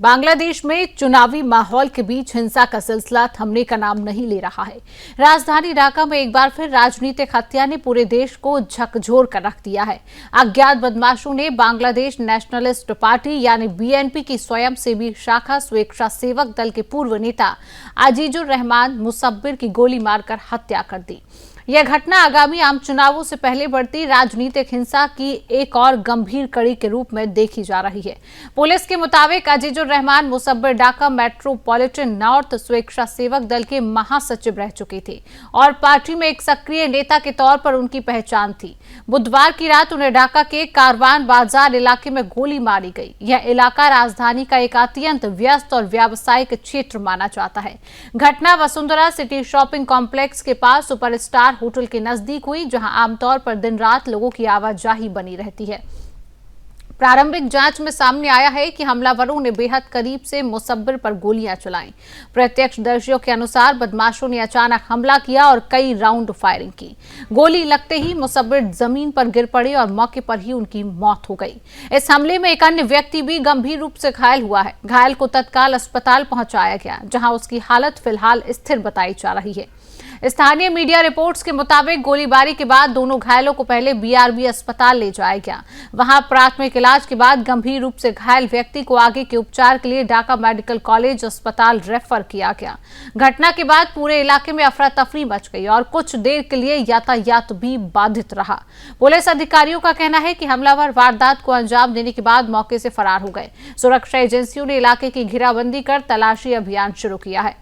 बांग्लादेश में चुनावी माहौल के बीच हिंसा का सिलसिला थमने का नाम नहीं ले रहा है। राजधानी ढाका में एक बार फिर राजनीतिक हत्या ने पूरे देश को झकझोर कर रख दिया है। अज्ञात बदमाशों ने बांग्लादेश नेशनलिस्ट पार्टी यानी बीएनपी की स्वयंसेवी शाखा स्वेच्छासेवक दल के पूर्व नेता अजीजुर रहमान मुसब्बिर की गोली मारकर हत्या कर दी। यह घटना आगामी आम चुनावों से पहले बढ़ती राजनीतिक हिंसा की एक और गंभीर कड़ी के रूप में देखी जा रही है। पुलिस के मुताबिक अजीजुर रहमान मुसब्बिर ढाका मेट्रोपॉलिटन नॉर्थ स्वेच्छासेवक दल के महासचिव रह चुके थे और पार्टी में एक सक्रिय नेता के तौर पर उनकी पहचान थी। बुधवार की रात उन्हें ढाका के कारवान बाजार इलाके में गोली मारी गई। यह इलाका राजधानी का एक अत्यंत व्यस्त और व्यावसायिक क्षेत्र माना जाता है। घटना वसुंधरा सिटी शॉपिंग कॉम्प्लेक्स के पास सुपरस्टार होटल के नजदीक हुई, जहां आमतौर पर दिन रात लोगों की आवाजाही बनी रहती है। प्रारंभिक जांच में सामने आया है कि हमलावरों ने बेहद करीब से मुसब्बिर पर गोलियां चलाईं। प्रत्यक्षदर्शियों के अनुसार बदमाशों ने अचानक हमला किया और कई राउंड फायरिंग की। गोली लगते ही मुसब्बिर जमीन पर गिर पड़े और मौके पर ही उनकी मौत हो गई। इस हमले में एक अन्य व्यक्ति भी गंभीर रूप से घायल हुआ है। घायल को तत्काल अस्पताल पहुंचाया गया, जहां उसकी हालत फिलहाल स्थिर बताई जा रही है। स्थानीय मीडिया रिपोर्ट्स के मुताबिक गोलीबारी के बाद दोनों घायलों को पहले बीआरबी अस्पताल ले जाया गया। वहां प्राथमिक इलाज के बाद गंभीर रूप से घायल व्यक्ति को आगे के उपचार के लिए ढाका मेडिकल कॉलेज अस्पताल रेफर किया गया। घटना के बाद पूरे इलाके में अफरा तफरी मच गई और कुछ देर के लिए यातायात भी बाधित रहा। पुलिस अधिकारियों का कहना है कि हमलावर वारदात को अंजाम देने के बाद मौके से फरार हो गए। सुरक्षा एजेंसियों ने इलाके की घेराबंदी कर तलाशी अभियान शुरू किया है।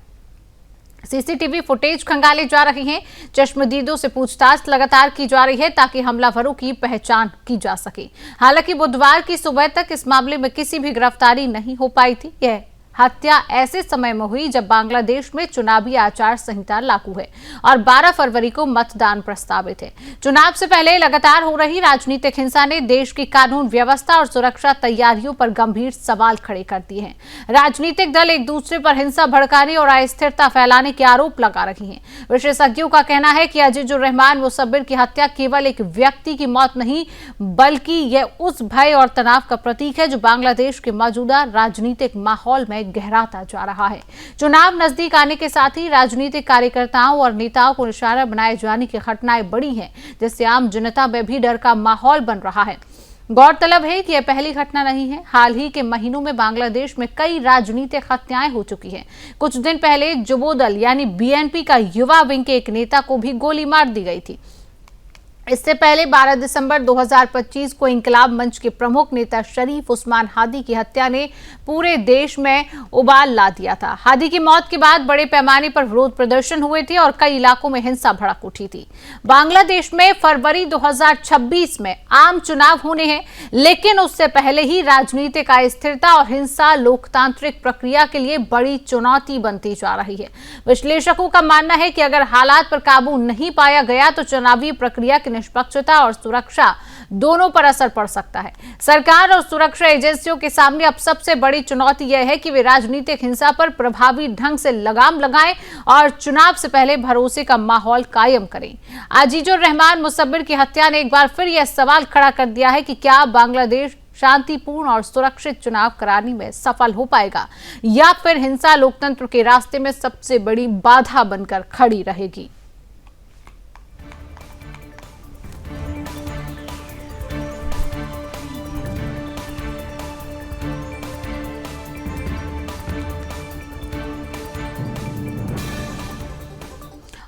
सीसीटीवी फुटेज खंगाले जा रही हैं। चश्मदीदों से पूछताछ लगातार की जा रही है ताकि हमलावरों की पहचान की जा सके। हालांकि बुधवार की सुबह तक इस मामले में किसी भी गिरफ्तारी नहीं हो पाई थी। यह हत्या ऐसे समय में हुई जब बांग्लादेश में चुनावी आचार संहिता लागू है और 12 फरवरी को मतदान प्रस्तावित है। चुनाव से पहले लगातार हो रही राजनीतिक हिंसा ने देश की कानून व्यवस्था और सुरक्षा तैयारियों पर गंभीर सवाल खड़े कर दिए हैं। राजनीतिक दल एक दूसरे पर हिंसा भड़काने और अस्थिरता फैलाने के आरोप लगा रही हैं। विशेषज्ञों का कहना है कि अजीजुर रहमान मुसब्बिर की हत्या केवल एक व्यक्ति की मौत नहीं, बल्कि यह उस भय और तनाव का प्रतीक है जो बांग्लादेश के मौजूदा राजनीतिक माहौल में गहराता जा रहा है। चुनाव नजदीक आने के साथ ही राजनीतिक कार्यकर्ताओं और नेताओं को निशाना बनाए जाने की घटनाएं बढ़ी हैं, जिससे आम जनता में भी डर का माहौल बन रहा है। गौरतलब है कि यह पहली घटना नहीं है। हाल ही के महीनों में बांग्लादेश में कई राजनीतिक हत्याएं हो चुकी हैं। कुछ दिन पहले जुबोदल यानी बीएनपी का युवा विंग के एक नेता को भी गोली मार दी गई थी। इससे पहले 12 दिसंबर 2025 को इंकलाब मंच के प्रमुख नेता शरीफ उस्मान हादी की हत्या ने पूरे देश में उबाल ला दिया था। हादी की मौत के बाद बड़े पैमाने पर विरोध प्रदर्शन हुए थे और कई इलाकों में हिंसा भड़क उठी थी। बांग्लादेश में फरवरी 2026 में आम चुनाव होने हैं, लेकिन उससे पहले ही राजनीतिक अस्थिरता और हिंसा लोकतांत्रिक प्रक्रिया के लिए बड़ी चुनौती बनती जा रही है। विश्लेषकों का मानना है कि अगर हालात पर काबू नहीं पाया गया तो चुनावी प्रक्रिया की निष्पक्षता और सुरक्षा दोनों पर असर पड़ सकता है। सरकार और सुरक्षा एजेंसियों के सामने अब सबसे बड़ी चुनौती यह है कि वे राजनीतिक हिंसा पर प्रभावी ढंग से लगाम लगाएं और चुनाव से पहले भरोसे का माहौल कायम करें। अजीजुर रहमान मुसब्बिर की हत्या ने एक बार फिर यह सवाल खड़ा कर दिया है कि क्या बांग्लादेश शांतिपूर्ण और सुरक्षित चुनाव कराने में सफल हो पाएगा या फिर हिंसा लोकतंत्र के रास्ते में सबसे बड़ी बाधा बनकर खड़ी रहेगी।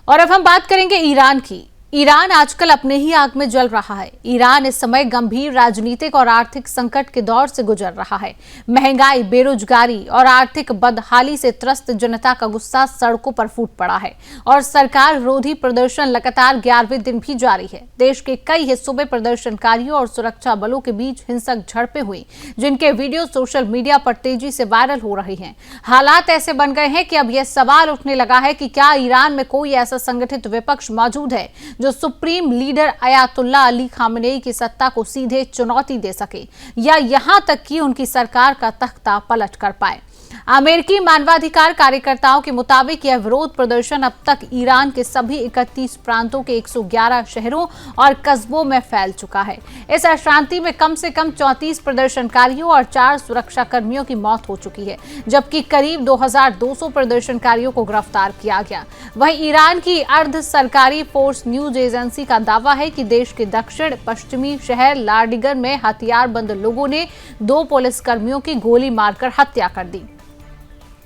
और अब हम बात करेंगे ईरान की। ईरान आजकल अपने ही आग में जल रहा है। ईरान इस समय गंभीर राजनीतिक और आर्थिक संकट के दौर से गुजर रहा है। महंगाई, बेरोजगारी और आर्थिक बदहाली से त्रस्त जनता का गुस्सा सड़कों पर फूट पड़ा है और सरकार विरोधी प्रदर्शन लगातार 11वें दिन भी जारी है। देश के कई हिस्सों में प्रदर्शनकारियों और सुरक्षा बलों के बीच हिंसक झड़पें हुई, जिनके वीडियो सोशल मीडिया पर तेजी से वायरल हो रही हैं। हालात ऐसे बन गए हैं कि अब यह सवाल उठने लगा है कि क्या ईरान में कोई ऐसा संगठित विपक्ष मौजूद है जो supreme leader Ayatollah Ali Khamenei की सत्ता को सीधे चुनौती दे सके या यहां तक कि उनकी सरकार का तख्ता पलट कर पाए। अमेरिकी मानवाधिकार कार्यकर्ताओं के मुताबिक यह विरोध प्रदर्शन अब तक ईरान के सभी 31 प्रांतों के 111 शहरों और कस्बों में फैल चुका है। इस अशांति में कम से कम 34 प्रदर्शनकारियों और 4 सुरक्षा कर्मियों की मौत हो चुकी है, जबकि करीब 2200 प्रदर्शनकारियों को गिरफ्तार किया गया। वहीं ईरान की अर्ध सरकारी फोर्स न्यूज एजेंसी का दावा है कि देश के दक्षिण पश्चिमी शहर लार्डिगन में हथियारबंद लोगों ने 2 पुलिसकर्मियों की गोली मारकर हत्या कर दी।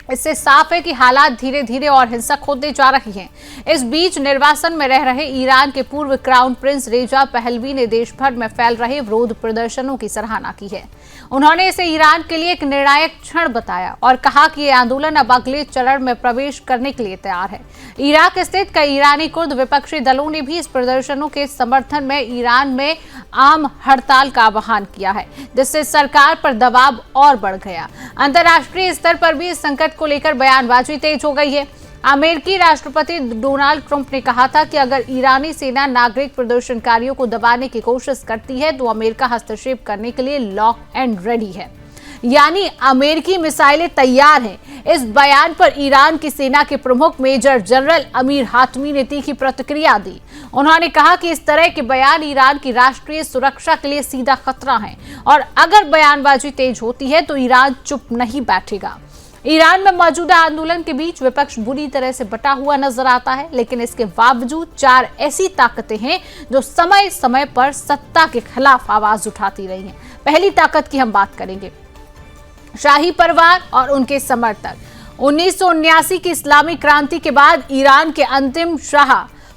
इससे साफ है कि हालात धीरे धीरे और हिंसक होते जा रही हैं। इस बीच निर्वासन में रह रहे ईरान के पूर्व क्राउन प्रिंस रेजा पहलवी ने देश भर में फैल रहे विरोध प्रदर्शनों की सराहना की है। उन्होंने इसे ईरान के लिए एक निर्णायक क्षण बताया और कहा कि यह आंदोलन अब अगले चरण में प्रवेश करने के लिए तैयार है। इराक स्थित कई ईरानी कुर्द विपक्षी दलों ने भी इस प्रदर्शनों के समर्थन में ईरान में आम हड़ताल का आह्वान किया है, जिससे सरकार पर दबाव और बढ़ गया। अंतर्राष्ट्रीय स्तर पर भी इस संकट को लेकर बयानबाजी तेज हो गई है। अमेरिकी राष्ट्रपति डोनाल्ड ट्रंप ने कहा था कि अगर ईरानी सेना नागरिक प्रदर्शनकारियों को दबाने की कोशिश करती है तो अमेरिका हस्तक्षेप करने के लिए लॉक एंड रेडी है, यानी अमेरिकी मिसाइलें तैयार हैं। इस बयान पर ईरान की सेना के प्रमुख मेजर जनरल अमीर हातमी ने तीखी प्रतिक्रिया दी। उन्होंने कहा कि इस तरह के बयान ईरान की राष्ट्रीय सुरक्षा के लिए सीधा खतरा है और अगर बयानबाजी तेज होती है तो ईरान चुप नहीं बैठेगा। ईरान में मौजूदा आंदोलन के बीच विपक्ष बुरी तरह से बटा हुआ नजर आता है, लेकिन इसके बावजूद 4 ऐसी ताकतें हैं जो समय समय पर सत्ता के खिलाफ आवाज उठाती रही हैं। पहली ताकत की हम बात करेंगे, शाही परिवार और उनके समर्थक। 1979 की इस्लामी क्रांति के बाद ईरान के अंतिम शाह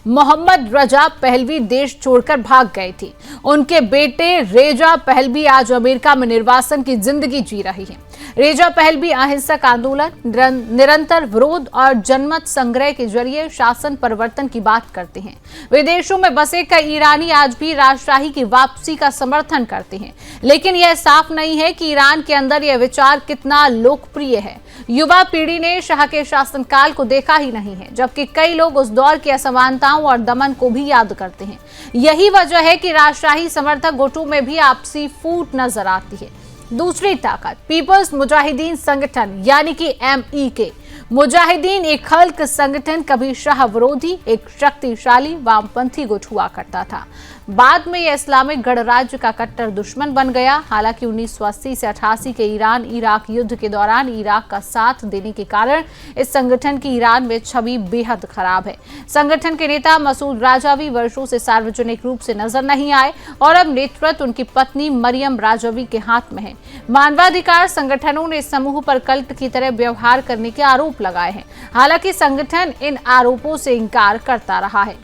मोहम्मद रजा पहलवी देश छोड़कर भाग गए थे। उनके बेटे रेजा पहलवी आज अमेरिका में निर्वासन की जिंदगी जी रही हैं। रेजा पहलवी अहिंसक आंदोलन, निरंतर विरोध और जनमत संग्रह के जरिए शासन परिवर्तन की बात करते हैं। विदेशों में बसे कई ईरानी आज भी राजशाही की वापसी का समर्थन करते हैं, लेकिन यह साफ नहीं है कि ईरान के अंदर यह विचार कितना लोकप्रिय है। युवा पीढ़ी ने शाह के शासनकाल को देखा ही नहीं है, जबकि कई लोग उस दौर की असमानताओं और दमन को भी याद करते हैं। यही वजह है कि राजशाही समर्थक गुटों में भी आपसी फूट नजर आती है। दूसरी ताकत, पीपल्स मुजाहिदीन संगठन यानी कि MEK। मुजाहिदीन एक हल्क संगठन, कभी शाह विरोधी, एक शक्तिशाली वामपंथी गुट हुआ करता था। बाद में यह इस्लामिक गणराज्य का कट्टर दुश्मन बन गया। हालांकि 1980 से 88 के ईरान इराक युद्ध के दौरान इराक का साथ देने के कारण इस संगठन की ईरान में छवि बेहद खराब है। संगठन के नेता मसूद राजावी वर्षों से सार्वजनिक रूप से नजर नहीं आए और अब नेतृत्व उनकी पत्नी मरियम राजावी के हाथ में है। मानवाधिकार संगठनों ने इस समूह पर कल्ट की तरह व्यवहार करने के आरोप लगाए हैं। हालांकि संगठन इन आरोपों से इंकार करता रहा है।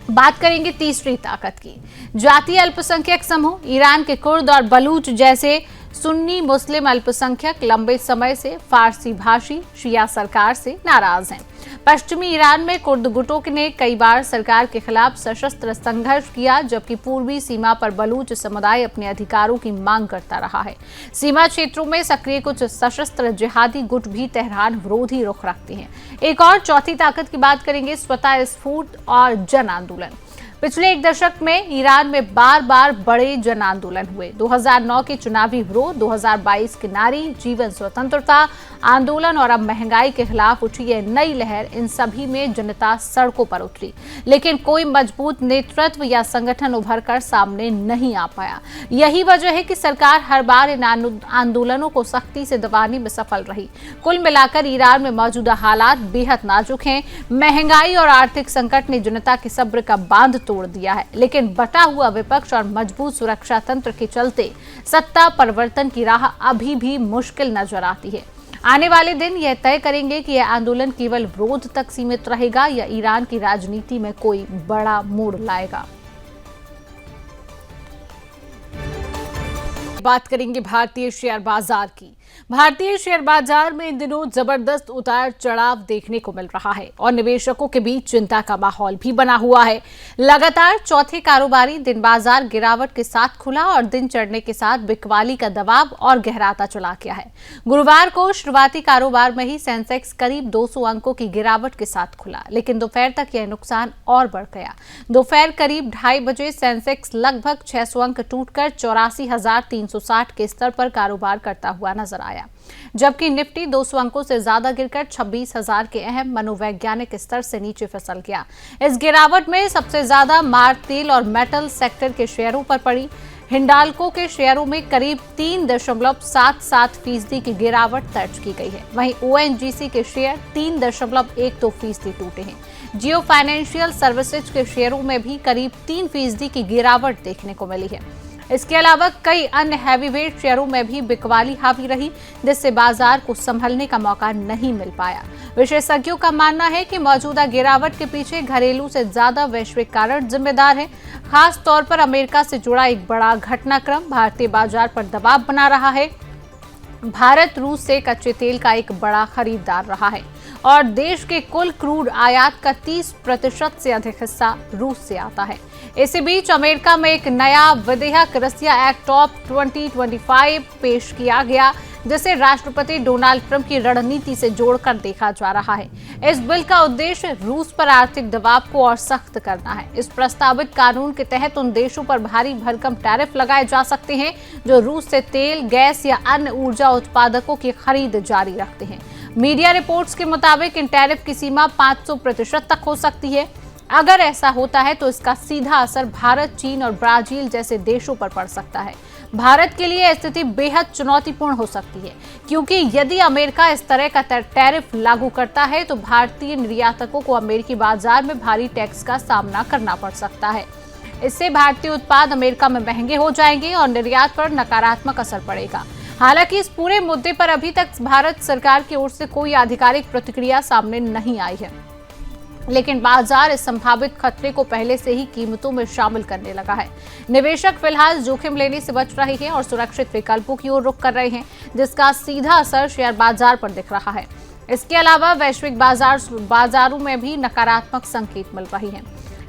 बात करेंगे तीसरी ताकत की, जातीय अल्पसंख्यक समूह। ईरान के कुर्द और बलूच जैसे सुन्नी मुस्लिम अल्पसंख्यक लंबे समय से फारसी भाषी शिया सरकार से नाराज हैं। पश्चिमी ईरान में कुर्द गुटों ने कई बार सरकार के खिलाफ सशस्त्र संघर्ष किया, जबकि पूर्वी सीमा पर बलूच समुदाय अपने अधिकारों की मांग करता रहा है। सीमा क्षेत्रों में सक्रिय कुछ सशस्त्र जिहादी गुट भी तेहरान विरोधी रुख रखते हैं। एक और चौथी ताकत की बात करेंगे, स्वतः स्फूर्त और जन आंदोलन। पिछले एक दशक में ईरान में बार बार बड़े जन आंदोलन हुए। 2009 के चुनावी विरोध, 2022 के नारी जीवन स्वतंत्रता आंदोलन और अब महंगाई के खिलाफ उठी यह नई लहर, इन सभी में जनता सड़कों पर उतरी, लेकिन कोई मजबूत नेतृत्व या संगठन उभर कर सामने नहीं आ पाया। यही वजह है कि सरकार हर बार इन आंदोलनों को सख्ती से दबाने में सफल रही। कुल मिलाकर ईरान में मौजूदा हालात बेहद नाजुक हैं। महंगाई और आर्थिक संकट ने जनता के सब्र का बांध तोड़ दिया है, लेकिन बटा हुआ विपक्ष और मजबूत सुरक्षा तंत्र के चलते सत्ता परिवर्तन की राह अभी भी मुश्किल नजर आती है। आने वाले दिन यह तय करेंगे कि यह आंदोलन केवल विरोध तक सीमित रहेगा या ईरान की राजनीति में कोई बड़ा मोड़ लाएगा। बात करेंगे भारतीय शेयर बाजार की। भारतीय शेयर बाजार में इन दिनों जबरदस्त उतार चढ़ाव देखने को मिल रहा है और निवेशकों के बीच चिंता का माहौल भी बना हुआ है। लगातार चौथे कारोबारी दिन बाजार गिरावट के साथ खुला और दिन चढ़ने के साथ बिकवाली का दबाव और गहराता चला गया है। गुरुवार को शुरुआती कारोबार में ही सेंसेक्स करीब 200 अंकों की गिरावट के साथ खुला, लेकिन दोपहर तक यह नुकसान और बढ़ गया। दोपहर करीब 2:30 बजे सेंसेक्स लगभग 600 अंक टूटकर 84,360 के स्तर पर कारोबार करता हुआ नजर आया, जबकि निफ्टी 200 अंकों से ज्यादा गिरकर 26,000 के अहम मनोवैज्ञानिक स्तर से नीचे फिसल गया। इस गिरावट में सबसे ज्यादा मार, तेल और मेटल सेक्टर के शेयरों पर पड़ी। हिंडाल्को के शेयरों में करीब 3.77% की गिरावट दर्ज की गई है। वहीं ओएनजीसी के शेयर 3.12% टूटे हैं। जियो फाइनेंशियल सर्विसेज के शेयरों में भी करीब 3% की गिरावट देखने को मिली है। इसके अलावा कई अन्य हैवीवेट शेयरों में भी बिकवाली हावी रही, जिससे बाजार को संभलने का मौका नहीं मिल पाया। विशेषज्ञों का मानना है कि मौजूदा गिरावट के पीछे घरेलू से ज्यादा वैश्विक कारण जिम्मेदार है। खास तौर पर अमेरिका से जुड़ा एक बड़ा घटनाक्रम भारतीय बाजार पर दबाव बना रहा है। भारत रूस से कच्चे तेल का एक बड़ा खरीदार रहा है और देश के कुल क्रूड आयात का 30% से अधिक हिस्सा रूस से आता है। इसी बीच अमेरिका में एक नया विधेयक रसिया एक्ट ऑफ 2025 पेश किया गया, जिसे राष्ट्रपति डोनाल्ड ट्रंप की रणनीति से जोड़कर देखा जा रहा है। इस बिल का उद्देश्य रूस पर आर्थिक दबाव को और सख्त करना है। इस प्रस्तावित कानून के तहत उन देशों पर भारी भरकम टैरिफ लगाए जा सकते हैं जो रूस से तेल, गैस या अन्य ऊर्जा उत्पादकों की खरीद जारी रखते हैं। मीडिया रिपोर्ट्स के मुताबिक इन टैरिफ की सीमा 500% तक हो सकती है। अगर ऐसा होता है तो इसका सीधा असर भारत, चीन और ब्राजील जैसे देशों पर पड़ सकता है। भारत के लिए स्थिति बेहद चुनौतीपूर्ण हो सकती है, क्योंकि यदि अमेरिका इस तरह का टैरिफ लागू करता है तो भारतीय निर्यातकों को अमेरिकी बाजार में भारी टैक्स का सामना करना पड़ सकता है। इससे भारतीय उत्पाद अमेरिका में महंगे हो जाएंगे और निर्यात पर नकारात्मक असर पड़ेगा। हालांकि इस पूरे मुद्दे पर अभी तक भारत सरकार की ओर से कोई आधिकारिक प्रतिक्रिया सामने नहीं आई है, लेकिन बाजार इस संभावित खतरे को पहले से ही कीमतों में शामिल करने लगा है। निवेशक फिलहाल जोखिम लेने से बच रहे हैं और सुरक्षित विकल्पों की ओर रुख कर रहे हैं, जिसका सीधा असर शेयर बाजार पर दिख रहा है। इसके अलावा वैश्विक बाजारों में भी नकारात्मक संकेत मिल रहे हैं।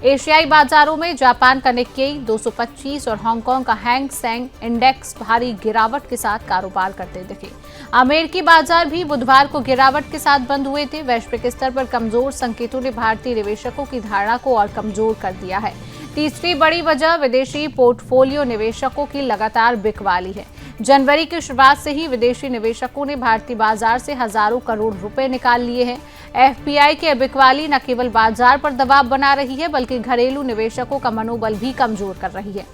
एशियाई बाजारों में जापान का निक्केई 225 और हांगकांग का हैंग सेंग इंडेक्स भारी गिरावट के साथ कारोबार करते दिखे। अमेरिकी बाजार भी बुधवार को गिरावट के साथ बंद हुए थे। वैश्विक स्तर पर कमजोर संकेतों ने भारतीय निवेशकों की धारणा को और कमजोर कर दिया है। तीसरी बड़ी वजह विदेशी पोर्टफोलियो निवेशकों की लगातार बिकवाली है। जनवरी की शुरुआत से ही विदेशी निवेशकों ने भारतीय बाजार से हजारों करोड़ रुपए निकाल लिए हैं। एफपीआई की बिकवाली न केवल बाजार पर दबाव बना रही है, बल्कि घरेलू निवेशकों का मनोबल भी कमजोर कर रही है।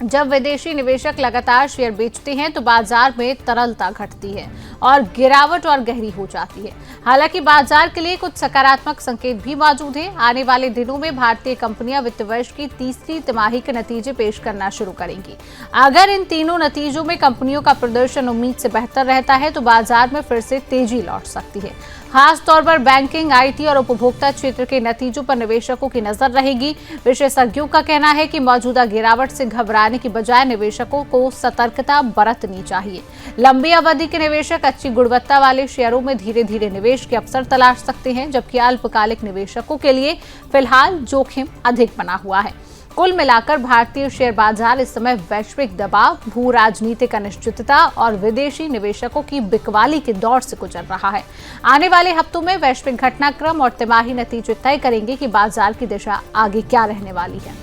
जब विदेशी निवेशक लगातार शेयर बेचते हैं तो बाजार में तरलता घटती है और गिरावट और गहरी हो जाती है। हालांकि बाजार के लिए कुछ सकारात्मक संकेत भी मौजूद हैं। आने वाले दिनों में भारतीय कंपनियां वित्त वर्ष की तीसरी तिमाही के नतीजे पेश करना शुरू करेंगी। अगर इन तीनों नतीजों में कंपनियों का प्रदर्शन उम्मीद से बेहतर रहता है तो बाजार में फिर से तेजी लौट सकती है। खास तौर पर बैंकिंग, आईटी और उपभोक्ता क्षेत्र के नतीजों पर निवेशकों की नजर रहेगी। विशेषज्ञों का कहना है कि मौजूदा गिरावट से घबराने की बजाय निवेशकों को सतर्कता बरतनी चाहिए। लंबी अवधि के निवेशक अच्छी गुणवत्ता वाले शेयरों में धीरे धीरे निवेश के अवसर तलाश सकते हैं, जबकि अल्पकालिक निवेशकों के लिए फिलहाल जोखिम अधिक बना हुआ है। कुल मिलाकर भारतीय शेयर बाजार इस समय वैश्विक दबाव, भू राजनीतिक अनिश्चितता और विदेशी निवेशकों की बिकवाली के दौर से गुजर रहा है। आने वाले हफ्तों में वैश्विक घटनाक्रम और तिमाही नतीजे तय करेंगे कि बाजार की दिशा आगे क्या रहने वाली है।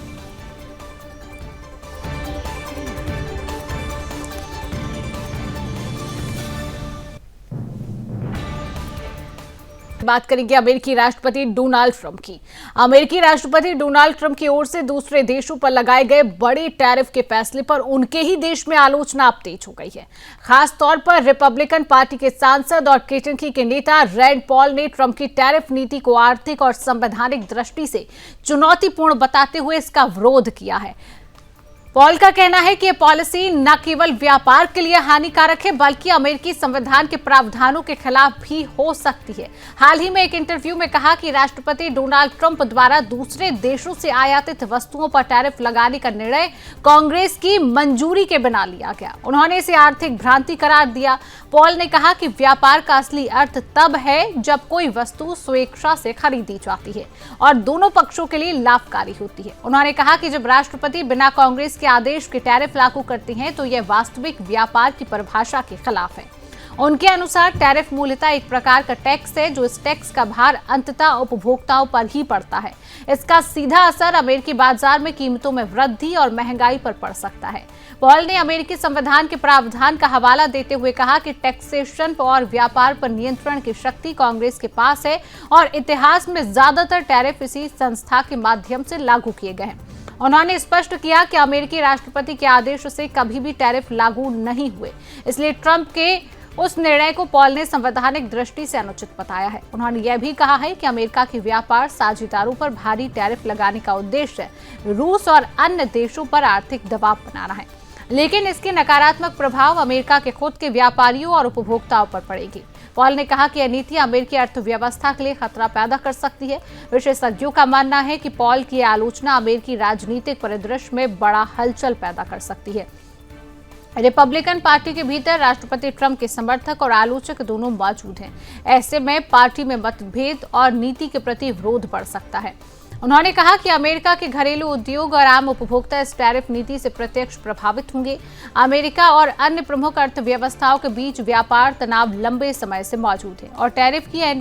बात करेंगे अमेरिकी राष्ट्रपति डोनाल्ड ट्रंप की। अमेरिकी राष्ट्रपति डोनाल्ड ट्रंप की ओर से दूसरे देशों पर लगाए गए बड़े टैरिफ के फैसले पर उनके ही देश में आलोचना अब तेज हो गई है। खास तौर पर रिपब्लिकन पार्टी के सांसद और केंटकी के नेता रैंड पॉल ने ट्रंप की टैरिफ नीति को आर्थिक और संवैधानिक दृष्टि से चुनौतीपूर्ण बताते हुए इसका विरोध किया है। पॉल का कहना है कि यह पॉलिसी न केवल व्यापार के लिए हानिकारक है बल्कि अमेरिकी संविधान के प्रावधानों के खिलाफ भी हो सकती है। हाल ही में एक इंटरव्यू में कहा कि राष्ट्रपति डोनाल्ड ट्रंप द्वारा दूसरे देशों से आयातित वस्तुओं पर टैरिफ लगाने का निर्णय कांग्रेस की मंजूरी के बिना लिया गया। उन्होंने इसे आर्थिक भ्रांति करार दिया। पॉल ने कहा कि व्यापार का असली अर्थ तब है जब कोई वस्तु स्वेच्छा से खरीदी जाती है और दोनों पक्षों के लिए लाभकारी होती है। उन्होंने कहा कि जब राष्ट्रपति बिना कांग्रेस के आदेश के टैरिफ लागू करते हैं तो यह वास्तविक व्यापार की परिभाषा के खिलाफ है। उनके अनुसार टैरिफ मूलतः एक प्रकार का टैक्स है जो इस टैक्स का भार अंततः उपभोक्ताओं पर ही पड़ता है। इसका सीधा असर अमेरिकी बाजार में कीमतों में वृद्धि और महंगाई पर पड़ सकता है। पॉल ने अमेरिकी संविधान के प्रावधान का हवाला देते हुए कहा कि टैक्सेशन और व्यापार पर नियंत्रण की शक्ति कांग्रेस के पास है और इतिहास में ज्यादातर टैरिफ इसी संस्था के माध्यम से लागू किए गए हैं। उन्होंने स्पष्ट किया कि अमेरिकी राष्ट्रपति के आदेश से कभी भी टैरिफ लागू नहीं हुए, इसलिए ट्रंप के उस निर्णय को पॉल ने संवैधानिक दृष्टि से अनुचित बताया है। उन्होंने यह भी कहा है कि अमेरिका के व्यापार साझेदारों पर भारी टैरिफ लगाने का उद्देश्य रूस और अन्य देशों पर आर्थिक दबाव बनाना है, लेकिन इसके नकारात्मक प्रभाव अमेरिका के खुद के व्यापारियों और उपभोक्ताओं पर पड़ेगी। पॉल ने कहा कि यह नीति अमेरिकी अर्थव्यवस्था के लिए खतरा पैदा कर सकती है। विशेषज्ञों का मानना है कि पॉल की आलोचना अमेरिकी राजनीतिक परिदृश्य में बड़ा हलचल पैदा कर सकती है। रिपब्लिकन पार्टी के भीतर राष्ट्रपति ट्रंप के समर्थक और आलोचक दोनों मौजूद हैं। ऐसे में पार्टी में मतभेद और नीति के प्रति विरोध बढ़ सकता है। उन्होंने कहा कि अमेरिका के घरेलू उद्योग और आम उपभोक्ता इस टैरिफ नीति से प्रत्यक्ष प्रभावित होंगे। अमेरिका और अन्य प्रमुख अर्थव्यवस्थाओं के बीच व्यापार तनाव लंबे समय से मौजूद है और टैरिफ की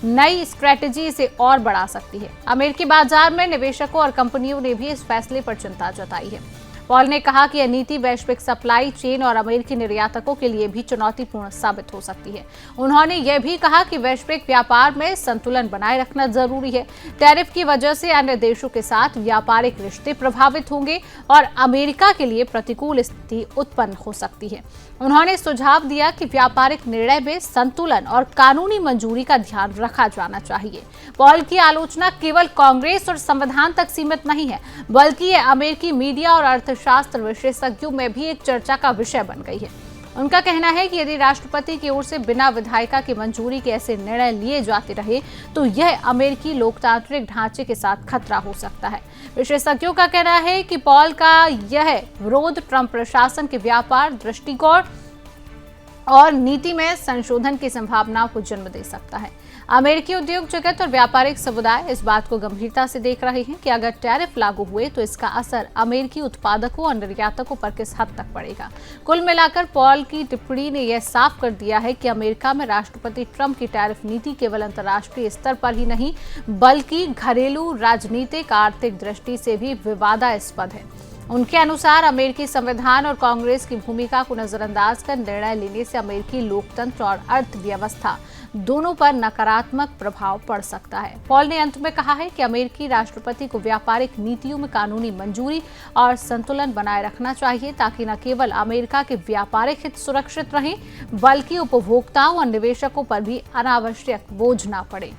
नई स्ट्रैटेजी इसे और बढ़ा सकती है। अमेरिकी बाजार में निवेशकों और कंपनियों ने भी इस फैसले पर चिंता जताई है। पॉल ने कहा कि यह नीति वैश्विक सप्लाई चेन और अमेरिकी निर्यातकों के लिए भी चुनौतीपूर्ण साबित हो सकती है। उन्होंने यह भी कहा कि वैश्विक व्यापार में संतुलन बनाए रखना जरूरी है। टैरिफ की वजह से अन्य देशों के साथ व्यापारिक रिश्ते प्रभावित होंगे और अमेरिका के लिए प्रतिकूल स्थिति उत्पन्न हो सकती है। उन्होंने सुझाव दिया कि व्यापारिक निर्णय में संतुलन और कानूनी मंजूरी का ध्यान रखा जाना चाहिए। पॉल की आलोचना केवल कांग्रेस और संविधान तक सीमित नहीं है, बल्कि ये अमेरिकी मीडिया और अर्थशास्त्र विशेषज्ञों में भी एक चर्चा का विषय बन गई है। उनका कहना है कि यदि राष्ट्रपति की ओर से बिना विधायिका की मंजूरी के ऐसे निर्णय लिए जाते रहे तो यह अमेरिकी लोकतांत्रिक ढांचे के साथ खतरा हो सकता है। विशेषज्ञों का कहना है कि पॉल का यह विरोध ट्रंप प्रशासन के व्यापार दृष्टिकोण और नीति में संशोधन की संभावनाओं को जन्म दे सकता है। अमेरिकी उद्योग जगत और व्यापारिक समुदाय इस बात को गंभीरता से देख रहे हैं कि अगर टैरिफ लागू हुए तो इसका असर अमेरिकी उत्पादकों और निर्यातकों पर किस हद तक पड़ेगा। कुल मिलाकर पॉल की टिप्पणी ने यह साफ कर दिया है कि अमेरिका में राष्ट्रपति ट्रंप की टैरिफ नीति केवल अंतर्राष्ट्रीय स्तर पर ही नहीं बल्कि घरेलू राजनीतिक आर्थिक दृष्टि से भी विवादास्पद है। उनके अनुसार अमेरिकी संविधान और कांग्रेस की भूमिका को नजरअंदाज कर निर्णय लेने से अमेरिकी लोकतंत्र और अर्थव्यवस्था दोनों पर नकारात्मक प्रभाव पड़ सकता है। पॉल ने अंत में कहा है कि अमेरिकी राष्ट्रपति को व्यापारिक नीतियों में कानूनी मंजूरी और संतुलन बनाए रखना चाहिए ताकि न केवल अमेरिका के व्यापारिक हित सुरक्षित रहें बल्कि उपभोक्ताओं और निवेशकों पर भी अनावश्यक बोझ न पड़े।